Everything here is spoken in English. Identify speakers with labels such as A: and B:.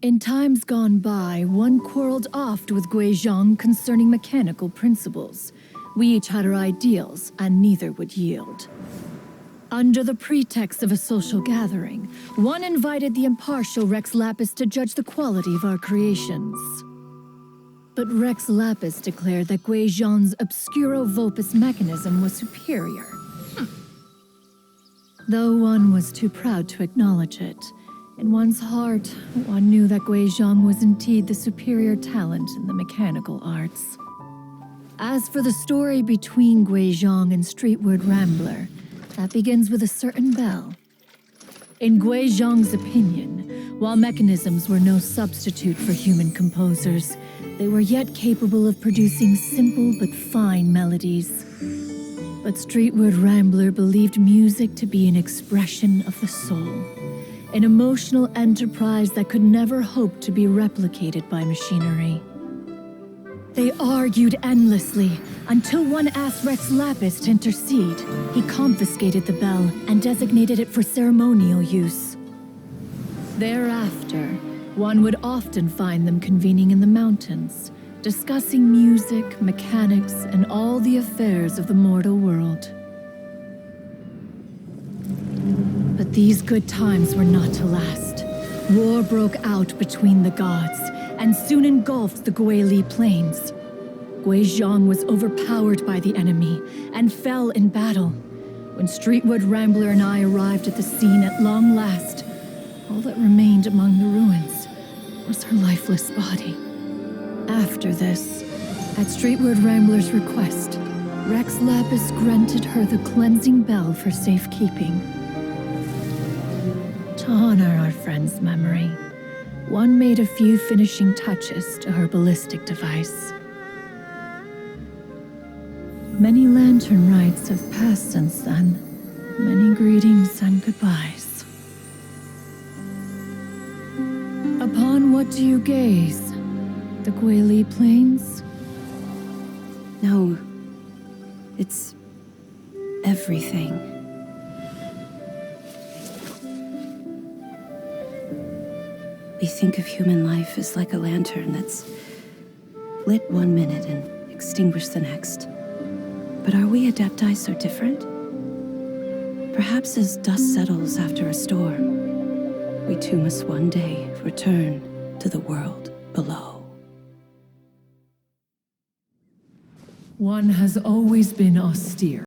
A: In times gone by, one quarreled oft with Guizhong concerning mechanical principles. We each had our ideals, and neither would yield. Under the pretext of a social gathering, one invited the impartial Rex Lapis to judge the quality of our creations. But Rex Lapis declared that Guizhong's Obscuro Vulpus mechanism was superior. Though one was too proud to acknowledge it, in one's heart, one knew that Guizhong was indeed the superior talent in the mechanical arts. As for the story between Guizhong and Streetward Rambler, that begins with a certain bell. In Guizhong's opinion, while mechanisms were no substitute for human composers, they were yet capable of producing simple but fine melodies. But Streetward Rambler believed music to be an expression of the soul, an emotional enterprise that could never hope to be replicated by machinery. They argued endlessly, until one asked Rex Lapis to intercede. He confiscated the bell and designated it for ceremonial use. Thereafter, one would often find them convening in the mountains, discussing music, mechanics, and all the affairs of the mortal world. But these good times were not to last. War broke out between the gods, and soon engulfed the Guili Plains. Guizhong was overpowered by the enemy, and fell in battle. When Streetward Rambler and I arrived at the scene at long last, all that remained among the ruins was her lifeless body. After this, at Streetward Rambler's request, Rex Lapis granted her the cleansing bell for safekeeping. To honor our friend's memory, one made a few finishing touches to her ballistic device. Many lantern rites have passed since then. Many greetings and goodbyes. Upon what do you gaze? The Guili Plains?
B: No. It's everything. We think of human life as like a lantern that's lit one minute and extinguished the next. But are we Adepti so different? Perhaps as dust settles after a storm, we too must one day return to the world below.
A: One has always been austere.